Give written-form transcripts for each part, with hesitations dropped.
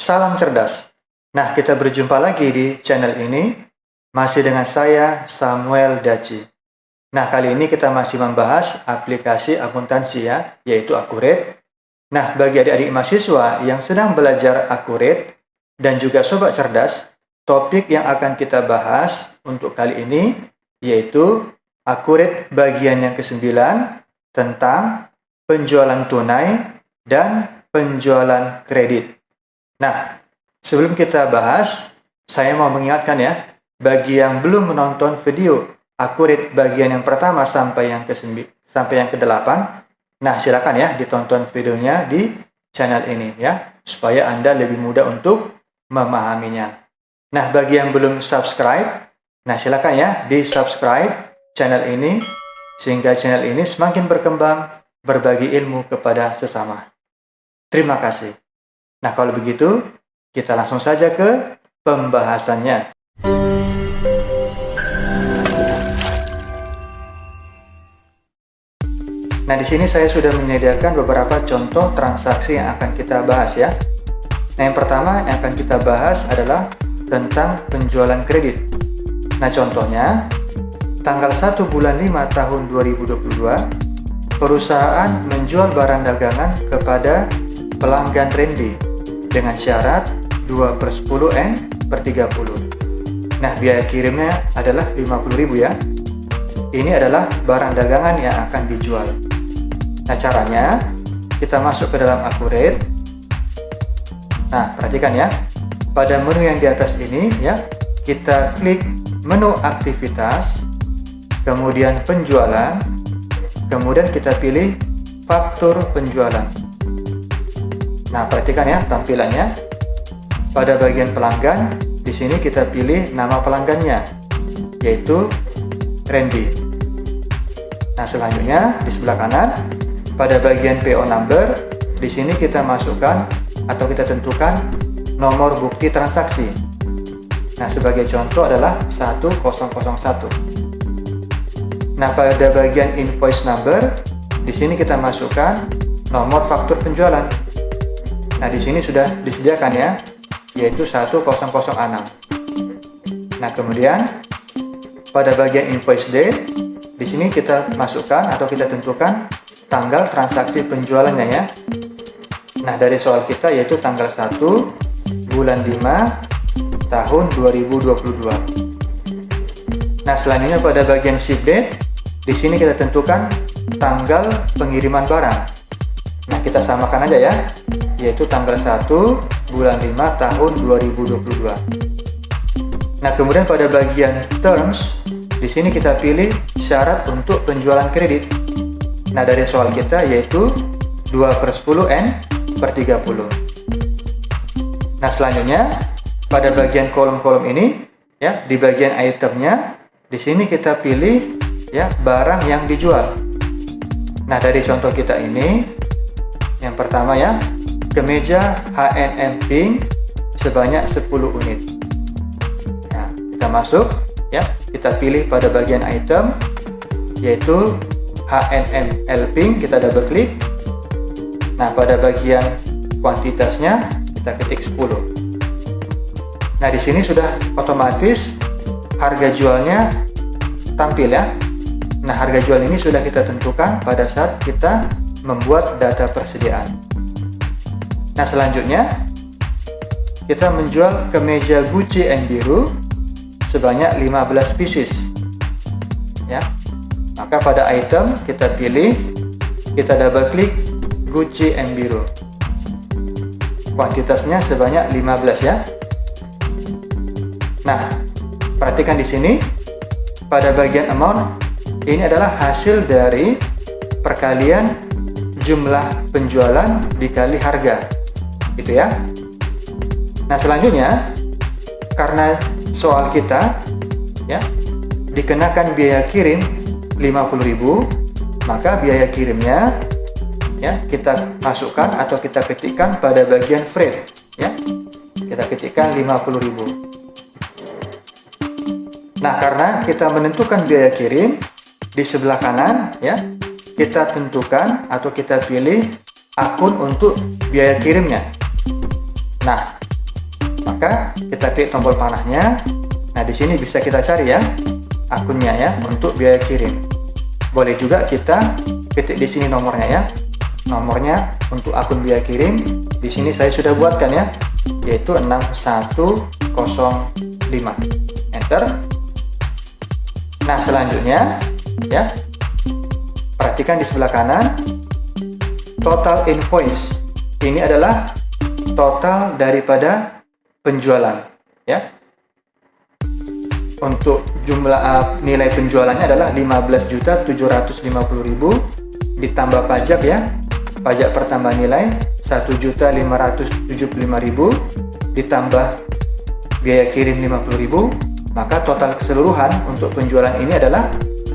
Salam cerdas. Nah, kita berjumpa lagi di channel ini, masih dengan saya, Samuel Daci. Nah, kali ini kita masih membahas aplikasi akuntansi ya, yaitu Accurate. Nah, bagi adik-adik mahasiswa yang sedang belajar Accurate dan juga sobat cerdas, topik yang akan kita bahas untuk kali ini yaitu Accurate bagian yang ke-9 tentang penjualan tunai dan penjualan kredit. Nah, sebelum kita bahas, saya mau mengingatkan ya, bagi yang belum menonton video Accurate bagian yang pertama sampai yang ke-8, nah silakan ya ditonton videonya di channel ini ya, supaya Anda lebih mudah untuk memahaminya. Nah, bagi yang belum subscribe, nah silakan ya di-subscribe channel ini, sehingga channel ini semakin berkembang, berbagi ilmu kepada sesama. Terima kasih. Nah, kalau begitu, kita langsung saja ke pembahasannya. Nah, di sini saya sudah menyediakan beberapa contoh transaksi yang akan kita bahas ya. Nah, yang pertama yang akan kita bahas adalah tentang penjualan kredit. Nah, contohnya, tanggal 1 bulan 5 tahun 2022, perusahaan menjual barang dagangan kepada pelanggan Randy dengan syarat 2/10 N/30. Nah, biaya kirimnya adalah 50.000 ya. Ini adalah barang dagangan yang akan dijual. Nah, caranya kita masuk ke dalam Accurate. Nah, perhatikan ya. Pada menu yang di atas ini ya, kita klik menu aktivitas, kemudian penjualan, kemudian kita pilih faktur penjualan. Nah, perhatikan ya tampilannya. Pada bagian pelanggan, di sini kita pilih nama pelanggannya, yaitu Randy. Nah, selanjutnya di sebelah kanan, pada bagian PO number, di sini kita masukkan atau kita tentukan nomor bukti transaksi. Nah, sebagai contoh adalah 1001. Nah, pada bagian invoice number, di sini kita masukkan nomor faktur penjualan. Nah, di sini sudah disediakan ya, yaitu 1006. Nah, kemudian pada bagian invoice date, di sini kita masukkan atau kita tentukan tanggal transaksi penjualannya ya. Nah, dari soal kita yaitu tanggal 1 bulan 5 tahun 2022. Nah, selanjutnya pada bagian ship date, di sini kita tentukan tanggal pengiriman barang. Nah, kita samakan aja ya, yaitu tanggal 1 bulan 5 tahun 2022. Nah, kemudian pada bagian terms, di sini kita pilih syarat untuk penjualan kredit. Nah, dari soal kita yaitu 2/10 N/30. Nah, selanjutnya pada bagian kolom-kolom ini ya, di bagian itemnya, di sini kita pilih ya barang yang dijual. Nah, dari contoh kita ini, yang pertama ya, kemeja H&M Pink sebanyak 10 unit. Nah, kita masuk ya, kita pilih pada bagian item yaitu H&M L Pink, kita double klik. Nah, pada bagian kuantitasnya kita ketik 10. Nah, di sini sudah otomatis harga jualnya tampil ya. Nah, harga jual ini sudah kita tentukan pada saat kita membuat data persediaan. Nah, selanjutnya kita menjual kemeja Gucci and biru sebanyak 15 pieces ya. Maka pada item kita pilih, kita double klik Gucci and biru, kuantitasnya sebanyak 15 ya. Nah, perhatikan di sini pada bagian amount, ini adalah hasil dari perkalian jumlah penjualan dikali harga, gitu ya. Nah, selanjutnya karena soal kita ya dikenakan biaya kirim 50.000, maka biaya kirimnya ya kita masukkan atau kita ketikkan pada bagian freight ya. Kita ketikkan 50.000. Nah, karena kita menentukan biaya kirim, di sebelah kanan ya kita tentukan atau kita pilih akun untuk biaya kirimnya. Nah, maka kita klik tombol panahnya. Nah, di sini bisa kita cari ya akunnya ya untuk biaya kirim. Boleh juga kita ketik di sini nomornya ya. Nomornya untuk akun biaya kirim di sini saya sudah buatkan ya, yaitu 6105. Enter. Nah, selanjutnya ya, perhatikan di sebelah kanan total invoice. Ini adalah total daripada penjualan ya. Untuk jumlah nilai penjualannya adalah 15.750.000 ditambah pajak ya. Pajak pertambahan nilai 1.575.000 ditambah biaya kirim 50.000, maka total keseluruhan untuk penjualan ini adalah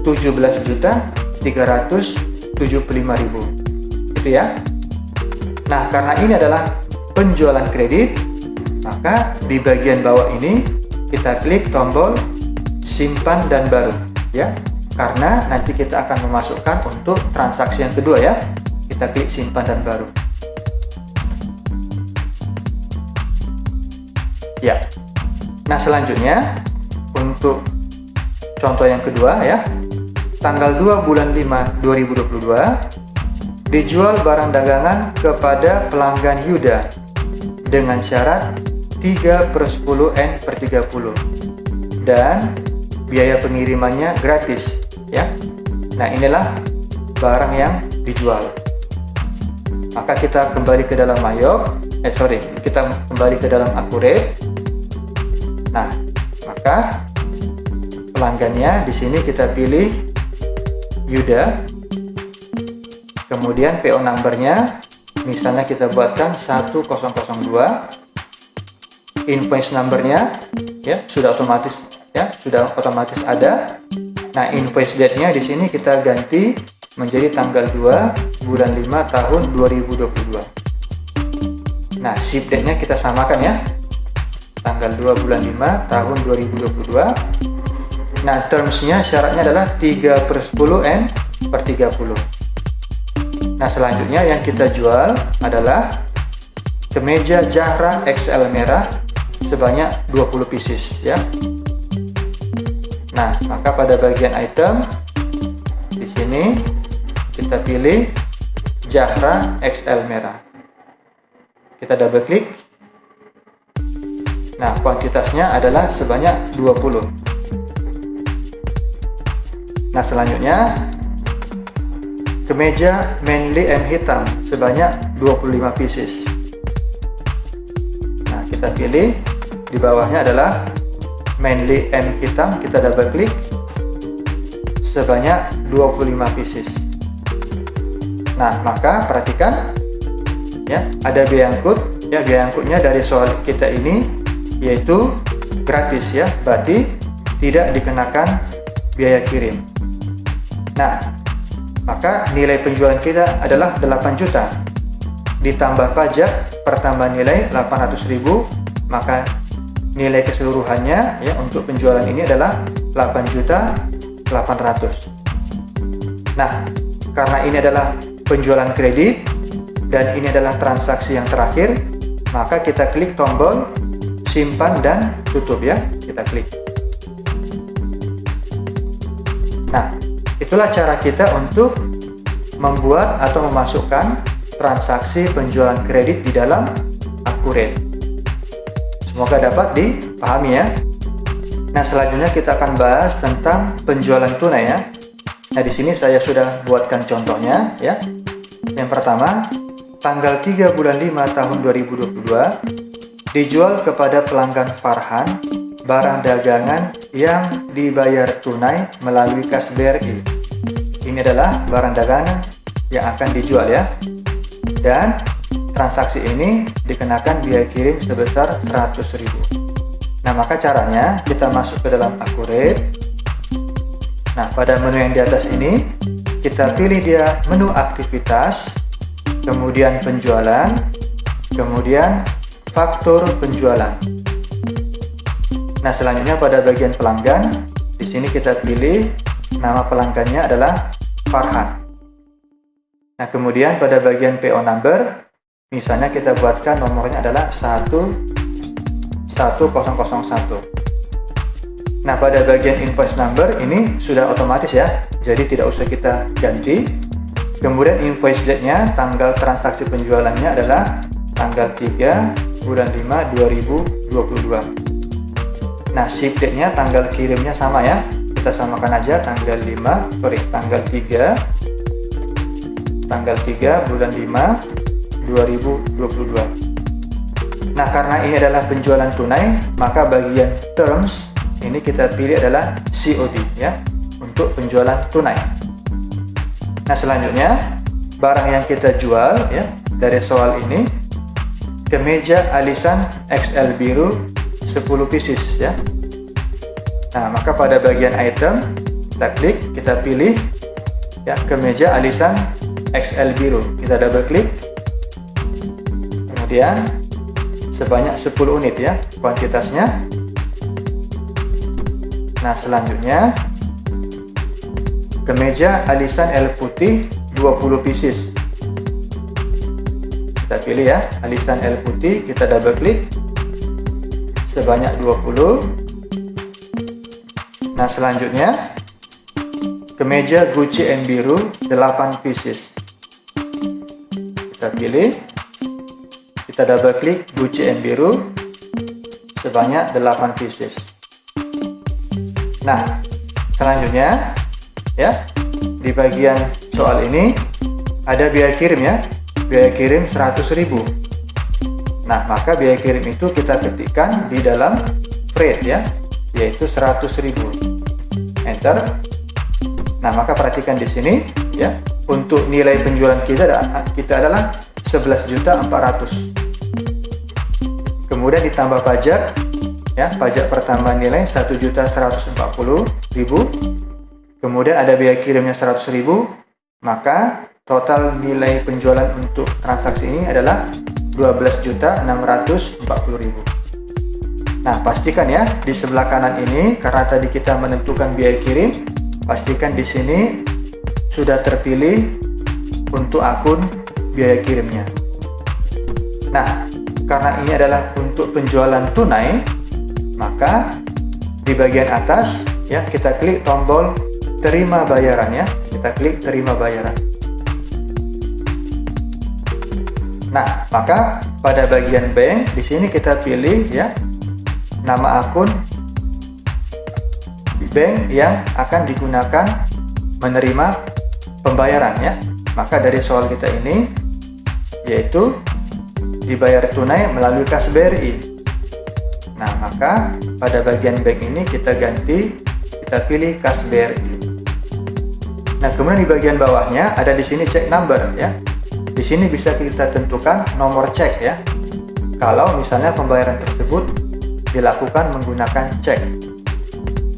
17.375.000. Gitu ya. Nah, karena ini adalah penjualan kredit, maka di bagian bawah ini kita klik tombol simpan dan baru ya, karena nanti kita akan memasukkan untuk transaksi yang kedua ya. Kita klik simpan dan baru ya. Nah, selanjutnya untuk contoh yang kedua ya, tanggal 2 bulan 5 2022 dijual barang dagangan kepada pelanggan Yuda dengan syarat 3/10 N/30 dan biaya pengirimannya gratis ya. Nah, inilah barang yang dijual. Maka kita kembali ke dalam kita kembali ke dalam Accurate. Nah, maka pelanggannya di sini kita pilih Yuda. Kemudian PO number-nya misalnya kita buatkan 1002. Invoice number-nya ya sudah otomatis ada. Nah, invoice date-nya di sini kita ganti menjadi tanggal 2 bulan 5 tahun 2022. Nah, ship date-nya kita samakan ya, tanggal 2 bulan 5 tahun 2022. Nah, terms-nya syaratnya adalah 3/10 N/30. Nah, selanjutnya yang kita jual adalah kemeja Zahra XL merah sebanyak 20 pieces ya. Nah, maka pada bagian item di sini kita pilih Zahra XL merah. Kita double klik. Nah, kuantitasnya adalah sebanyak 20. Nah, selanjutnya kemeja Manly M hitam sebanyak 25 pieces. Nah, kita pilih, di bawahnya adalah Manly M hitam, kita double klik, sebanyak 25 pieces. Nah, maka perhatikan ya, ada biaya angkut ya. Biaya angkutnya dari soal kita ini yaitu gratis ya, berarti tidak dikenakan biaya kirim. Nah, maka nilai penjualan kita adalah 8 juta ditambah pajak pertambahan nilai 800.000, maka nilai keseluruhannya ya untuk penjualan ini adalah 8.800.000. Nah, karena ini adalah penjualan kredit dan ini adalah transaksi yang terakhir, maka kita klik tombol simpan dan tutup ya, kita klik. Nah, itulah cara kita untuk membuat atau memasukkan transaksi penjualan kredit di dalam Accurate. Semoga dapat dipahami ya. Nah, selanjutnya kita akan bahas tentang penjualan tunai ya. Nah, di sini saya sudah buatkan contohnya ya. Yang pertama, tanggal 3 bulan 5 tahun 2022 dijual kepada pelanggan Farhan barang dagangan yang dibayar tunai melalui kas BRI. Ini adalah barang dagangan yang akan dijual ya. Dan transaksi ini dikenakan biaya kirim sebesar 100.000. Nah, maka caranya kita masuk ke dalam Accurate. Nah, pada menu yang di atas ini kita pilih dia menu aktivitas, kemudian penjualan, kemudian faktur penjualan. Nah, selanjutnya pada bagian pelanggan, di sini kita pilih nama pelanggannya adalah Farhan. Nah, kemudian pada bagian PO number, misalnya kita buatkan nomornya adalah 1 Nah, pada bagian invoice number ini sudah otomatis ya, jadi tidak usah kita ganti. Kemudian invoice date-nya, tanggal transaksi penjualannya adalah tanggal 3 bulan 5 2022. Nah, ship date-nya, tanggal kirimnya sama ya. Kita samakan aja tanggal 3 bulan 5 2022. Nah, karena ini adalah penjualan tunai, maka bagian terms ini kita pilih adalah COD ya, untuk penjualan tunai. Nah, selanjutnya barang yang kita jual ya, dari soal ini kemeja alisan XL biru 10 pieces ya. Nah, maka pada bagian item kita klik, kita pilih ya kemeja alisan XL biru, kita double klik, kemudian sebanyak 10 unit ya kuantitasnya. Nah, selanjutnya kemeja alisan L putih 20 pieces, kita pilih ya alisan L putih, kita double klik, sebanyak 20. Nah, selanjutnya kemeja Gucci M biru 8 pieces, kita pilih, kita double klik Gucci M biru sebanyak 8 pieces. Nah, selanjutnya ya, di bagian soal ini ada biaya kirim ya, biaya kirim 100.000. Nah, maka biaya kirim itu kita ketikkan di dalam freight ya, yaitu 100.000. Enter. Nah, maka perhatikan di sini ya, untuk nilai penjualan kita adalah 11.400.000. Kemudian ditambah pajak ya, pajak pertambahan nilai 1.140.000. Kemudian ada biaya kirimnya 100.000, maka total nilai penjualan untuk transaksi ini adalah 12.640.000. Nah, pastikan ya di sebelah kanan ini, karena tadi kita menentukan biaya kirim, pastikan di sini sudah terpilih untuk akun biaya kirimnya. Nah, karena ini adalah untuk penjualan tunai, maka di bagian atas ya kita klik tombol terima bayaran ya, kita klik terima bayaran. Nah, maka pada bagian bank di sini kita pilih ya nama akun bank yang akan digunakan menerima pembayaran ya. Maka dari soal kita ini yaitu dibayar tunai melalui kas BRI. Nah, maka pada bagian bank ini kita ganti, kita pilih kas BRI. Nah, kemudian di bagian bawahnya ada di sini check number ya. Di sini bisa kita tentukan nomor cek ya. Kalau misalnya pembayaran tersebut dilakukan menggunakan cek.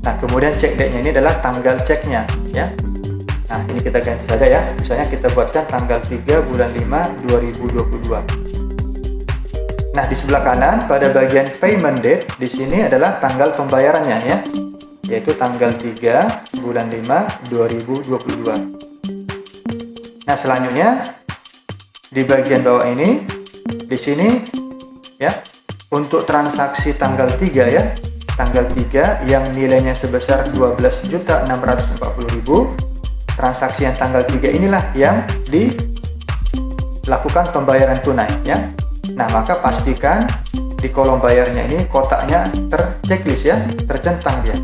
Nah, kemudian check date-nya ini adalah tanggal ceknya ya. Nah, ini kita ganti saja ya. Misalnya kita buatkan tanggal 3 bulan 5 2022. Nah, di sebelah kanan pada bagian payment date di sini adalah tanggal pembayarannya ya, yaitu tanggal 3 bulan 5 2022. Nah, selanjutnya di bagian bawah ini di sini ya, untuk transaksi tanggal 3 ya, tanggal 3 yang nilainya sebesar 12.640.000, transaksi yang tanggal 3 inilah yang dilakukan pembayaran tunai ya. Nah, maka pastikan di kolom bayarnya ini kotaknya terchecklist ya, tercentang dia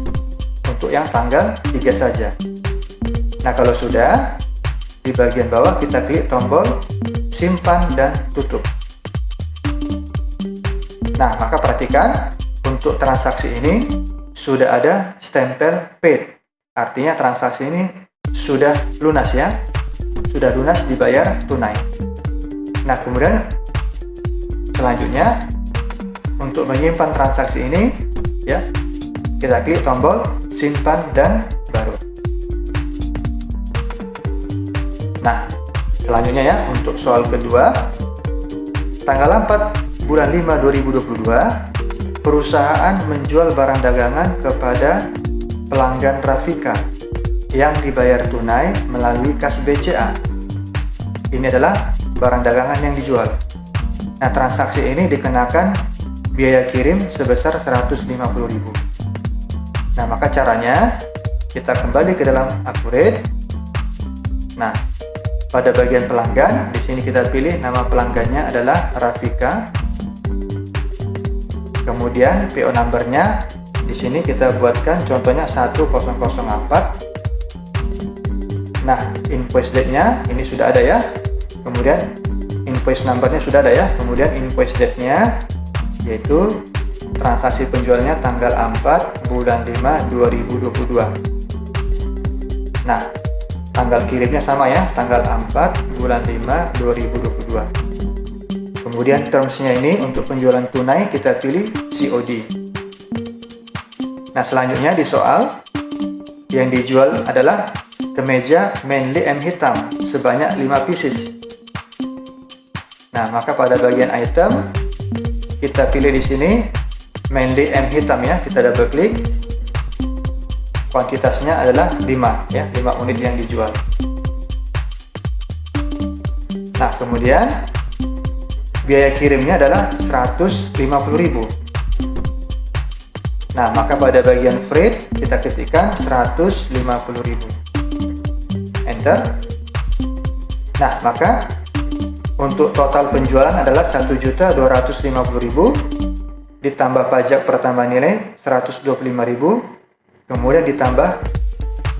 untuk yang tanggal 3 saja. Nah, kalau sudah, di bagian bawah kita klik tombol simpan dan tutup. Nah, maka perhatikan untuk transaksi ini sudah ada stempel paid, artinya transaksi ini sudah lunas ya, sudah lunas dibayar tunai. Nah, kemudian selanjutnya untuk menyimpan transaksi ini ya, kita klik tombol simpan dan baru. Nah, selanjutnya ya, untuk soal kedua, tanggal 4 bulan 5 2022, perusahaan menjual barang dagangan kepada pelanggan Rafika yang dibayar tunai melalui kas BCA. Ini adalah barang dagangan yang dijual. Nah, transaksi ini dikenakan biaya kirim sebesar 150.000. Nah, maka caranya kita kembali ke dalam Accurate. Nah, pada bagian pelanggan, di sini kita pilih nama pelanggannya adalah Rafika. Kemudian PO number-nya di sini kita buatkan contohnya 1004. Nah, invoice date-nya ini sudah ada ya. Kemudian invoice number-nya sudah ada ya. Kemudian invoice date-nya yaitu transaksi penjualnya tanggal 4 bulan 5 2022. Nah, tanggal kirimnya sama ya, tanggal 4 bulan 5 2022. Kemudian terms-nya ini untuk penjualan tunai kita pilih COD. Nah, selanjutnya di soal yang dijual adalah kemeja manly M hitam sebanyak 5 pieces. Nah, maka pada bagian item kita pilih di sini manly M hitam ya, kita double klik. Kuantitasnya adalah 5 ya, 5 unit yang dijual. Nah, kemudian biaya kirimnya adalah 150.000. Nah, maka pada bagian freight kita ketikkan 150.000. Enter. Nah, maka untuk total penjualan adalah 1.250.000 ditambah pajak pertambahan nilai 125.000, kemudian ditambah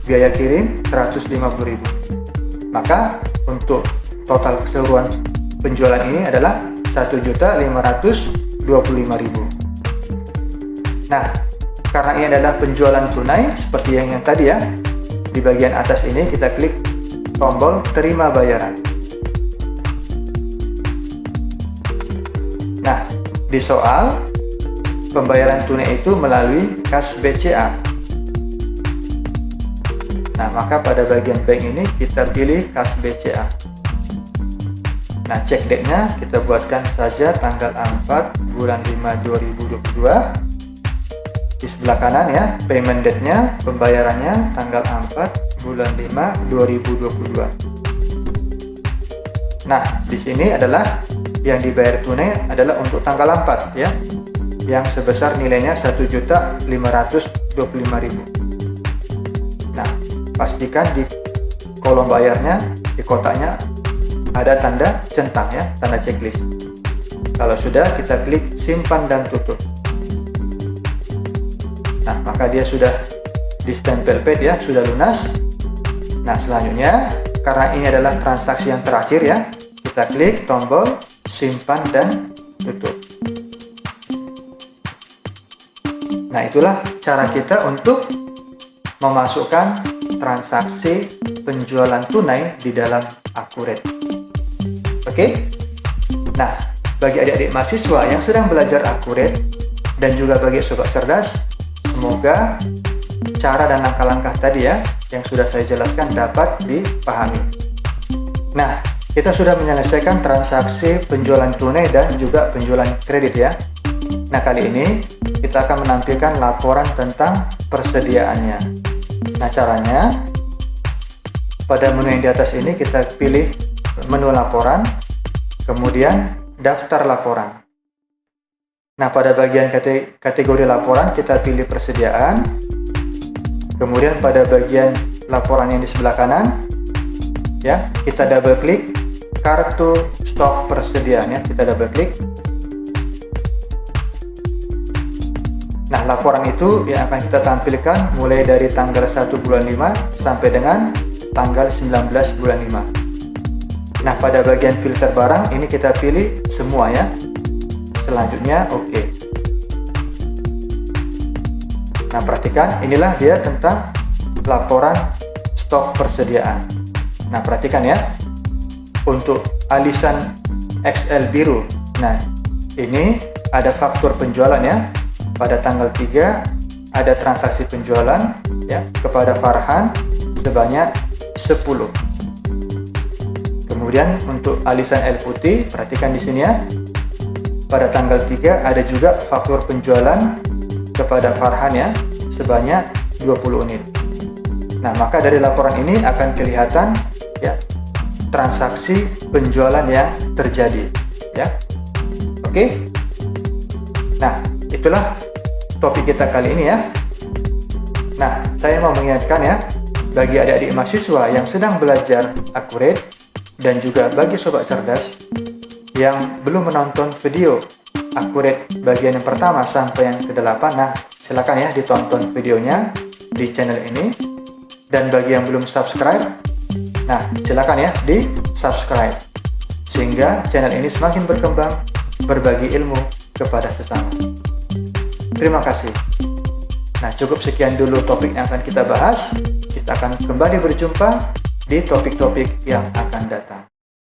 biaya kirim 150.000. Maka untuk total keseluruhan penjualan ini adalah 1.525.000. Nah, karena ini adalah penjualan tunai seperti yang tadi ya, di bagian atas ini kita klik tombol terima bayaran. Nah, di soal pembayaran tunai itu melalui kas BCA. Nah, maka pada bagian bank ini kita pilih kas BCA. Nah, check date-nya kita buatkan saja tanggal 4 bulan 5 2022. Di sebelah kanan ya, payment date-nya, pembayarannya tanggal 4 bulan 5 2022. Nah, di sini adalah yang dibayar tunai adalah untuk tanggal 4 ya, yang sebesar nilainya 1.525.000. Nah, pastikan di kolom bayarnya, di kotaknya ada tanda centang ya, tanda checklist. Kalau sudah, kita klik simpan dan tutup. Nah, maka dia sudah di stempel paid ya, sudah lunas. Nah, selanjutnya karena ini adalah transaksi yang terakhir ya, kita klik tombol simpan dan tutup. Nah, itulah cara kita untuk memasukkan transaksi penjualan tunai di dalam Accurate. Oke? Nah, bagi adik-adik mahasiswa yang sedang belajar Accurate dan juga bagi sobat cerdas, semoga cara dan langkah-langkah tadi ya yang sudah saya jelaskan dapat dipahami. Nah, kita sudah menyelesaikan transaksi penjualan tunai dan juga penjualan kredit ya. Nah, kali ini kita akan menampilkan laporan tentang persediaannya. Nah, caranya pada menu yang di atas ini kita pilih menu laporan, kemudian daftar laporan. Nah, pada bagian kategori laporan kita pilih persediaan, kemudian pada bagian laporan yang di sebelah kanan ya, kita double klik kartu stok persediaan ya, kita double klik. Nah, laporan itu yang akan kita tampilkan mulai dari tanggal 1 bulan 5 sampai dengan tanggal 19 bulan 5. Nah, pada bagian filter barang ini kita pilih semua ya. Selanjutnya oke. Nah, perhatikan inilah dia tentang laporan stok persediaan. Nah, perhatikan ya. Untuk alisan XL biru. Nah, ini ada faktur penjualan ya. Pada tanggal 3 ada transaksi penjualan ya kepada Farhan sebanyak 10. Kemudian untuk alisan L putih, perhatikan di sini ya. Pada tanggal 3 ada juga faktur penjualan kepada Farhan ya sebanyak 20 unit. Nah, maka dari laporan ini akan kelihatan ya transaksi penjualan yang terjadi ya. Oke. Nah, itulah topik kita kali ini ya. Nah, saya mau mengingatkan ya, bagi adik-adik mahasiswa yang sedang belajar Accurate dan juga bagi sobat cerdas yang belum menonton video Accurate bagian yang pertama sampai yang ke-8, nah silakan ya ditonton videonya di channel ini. Dan bagi yang belum subscribe, nah silakan ya di subscribe sehingga channel ini semakin berkembang, berbagi ilmu kepada sesama. Terima kasih. Nah, cukup sekian dulu topik yang akan kita bahas. Kita akan kembali berjumpa di topik-topik yang akan datang.